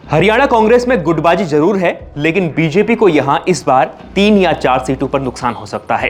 हरियाणा कांग्रेस में गुटबाजी जरूर है, लेकिन बीजेपी को यहां इस बार 3 या 4 सीटों पर नुकसान हो सकता है।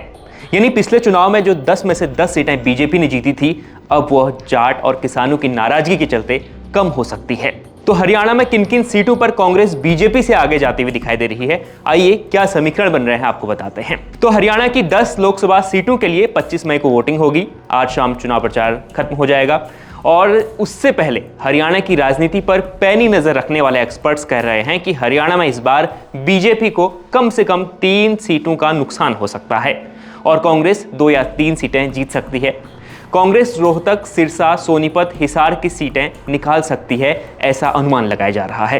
यानी पिछले चुनाव में जो 10 में से 10 सीटें बीजेपी ने जीती थी, अब वह जाट और किसानों की नाराजगी के चलते कम हो सकती है। तो हरियाणा में किन किन सीटों पर कांग्रेस बीजेपी से आगे जाती हुई दिखाई दे रही है, आइए क्या समीकरण बन रहे हैं आपको बताते हैं। तो हरियाणा की 10 लोकसभा सीटों के लिए 25 मई को वोटिंग होगी। आज शाम चुनाव प्रचार खत्म हो जाएगा और उससे पहले हरियाणा की राजनीति पर पैनी नजर रखने वाले एक्सपर्ट्स कह रहे हैं कि हरियाणा में इस बार बीजेपी को कम से कम 3 सीटों का नुकसान हो सकता है और कांग्रेस 2 या 3 सीटें जीत सकती है। कांग्रेस रोहतक, सिरसा, सोनीपत, हिसार की सीटें निकाल सकती है, ऐसा अनुमान लगाया जा रहा है।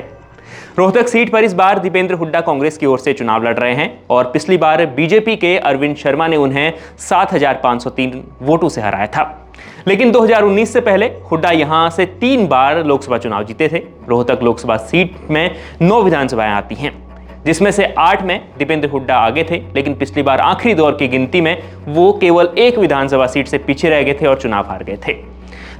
रोहतक सीट पर इस बार दीपेंद्र हुड्डा कांग्रेस की ओर से चुनाव लड़ रहे हैं और पिछली बार बीजेपी के अरविंद शर्मा ने उन्हें 7,503 वोटों से हराया था। लेकिन 2019 से पहले हुड्डा यहां से 3 बार लोकसभा चुनाव जीते थे। रोहतक लोकसभा सीट में 9 विधानसभाएं आती हैं, जिसमें से 8 में दीपेंद्र हुड्डा आगे थे, लेकिन पिछली बार आखिरी दौर की गिनती में वो केवल 1 विधानसभा सीट से पीछे रह गए थे और चुनाव हार गए थे।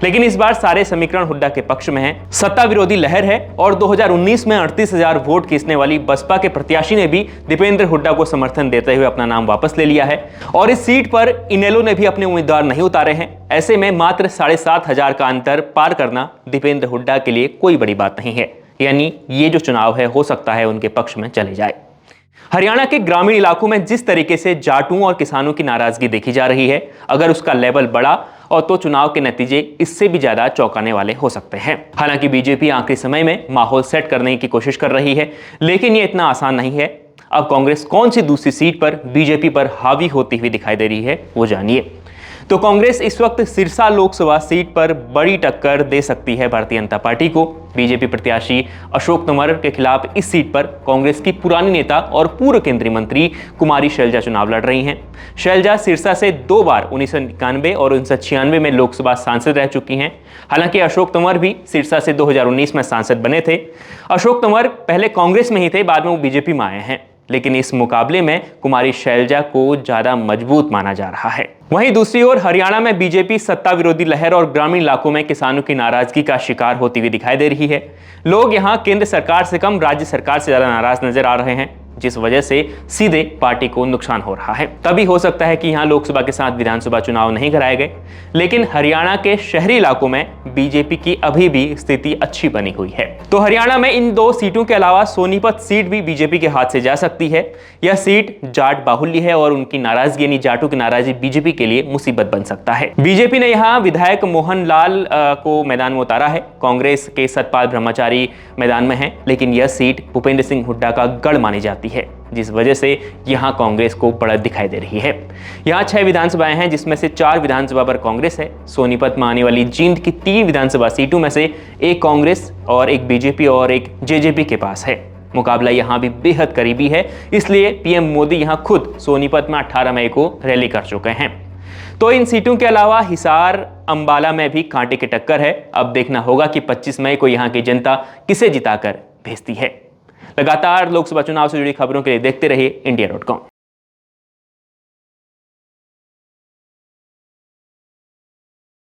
लेकिन इस बार सारे समीकरण हुड्डा के पक्ष में हैं। सत्ता विरोधी लहर है और 2019 में 38,000 वोट खींचने वाली बसपा के प्रत्याशी ने भी दीपेंद्र हुड्डा को समर्थन देते हुए अपना नाम वापस ले लिया है और इस सीट पर इनेलो ने भी अपने उम्मीदवार नहीं उतारे हैं। ऐसे में मात्र 7,500 का अंतर पार करना दीपेंद्र हुड्डा के लिए कोई बड़ी बात नहीं है। यानी ये जो चुनाव है, हो सकता है उनके पक्ष में चले जाए। हरियाणा के ग्रामीण इलाकों में जिस तरीके से जाटों और किसानों की नाराजगी देखी जा रही है, अगर उसका लेवल बढ़ा और तो चुनाव के नतीजे इससे भी ज्यादा चौंकाने वाले हो सकते हैं। हालांकि बीजेपी आखिरी समय में माहौल सेट करने की कोशिश कर रही है, लेकिन यह इतना आसान नहीं है। अब कांग्रेस कौन सी दूसरी सीट पर बीजेपी पर हावी होती हुई दिखाई दे रही है, वो जानिए। तो कांग्रेस इस वक्त सिरसा लोकसभा सीट पर बड़ी टक्कर दे सकती है भारतीय जनता पार्टी को। बीजेपी प्रत्याशी अशोक तंवर के खिलाफ इस सीट पर कांग्रेस की पुरानी नेता और पूर्व केंद्रीय मंत्री कुमारी शैलजा चुनाव लड़ रही हैं। शैलजा सिरसा से 2 बार 1991 और 1996 में लोकसभा सांसद रह चुकी हैं। हालांकि अशोक तंवर भी सिरसा से 2019 में सांसद बने थे। अशोक तंवर पहले कांग्रेस में ही थे, बाद में वो बीजेपी में आए हैं, लेकिन इस मुकाबले में कुमारी शैलजा को ज्यादा मजबूत माना जा रहा है। वहीं दूसरी ओर हरियाणा में बीजेपी सत्ता विरोधी लहर और ग्रामीण इलाकों में किसानों की नाराजगी का शिकार होती हुई दिखाई दे रही है। लोग यहां केंद्र सरकार से कम राज्य सरकार से ज्यादा नाराज नजर आ रहे हैं, जिस वजह से सीधे पार्टी को नुकसान हो रहा है। तभी हो सकता है कि यहां लोकसभा के साथ विधानसभा चुनाव नहीं कराए गए, लेकिन हरियाणा के शहरी इलाकों में बीजेपी की अभी भी स्थिति अच्छी बनी हुई है। तो हरियाणा में इन 2 सीटों के अलावा सोनीपत सीट भी बीजेपी के हाथ से जा सकती है। यह सीट जाट बाहुल्य है और उनकी नाराजगी यानी जाटों की नाराजगी बीजेपी के लिए मुसीबत बन सकता है। बीजेपी ने यहां विधायक मोहन लाल को मैदान में उतारा है। कांग्रेस के सतपाल ब्रह्मचारी मैदान में है, लेकिन यह सीट भूपेंद्र सिंह हुड्डा का गढ़ मानी जाती है, जिस वजह से यहां कांग्रेस को बढ़त दिखाई दे रही है। यहां 6 विधानसभाएं हैं, जिसमें से 4 विधानसभा पर कांग्रेस है। सोनीपत में आने वाली जींद की 3 विधानसभा सीटों में से एक कांग्रेस और एक बीजेपी और एक जेजेपी के पास है। मुकाबला यहां भी बेहद करीबी है, इसलिए पीएम मोदी यहां खुद सोनीपत में 18 मई को रैली कर चुके हैं। तो इन सीटों के अलावा हिसार, अंबाला में भी कांटे की टक्कर है। अब देखना होगा कि 25 मई को यहां की जनता किसे जिताकर भेजती है। लगातार लोकसभा चुनाव से जुड़ी खबरों के लिए देखते रहिए India.com।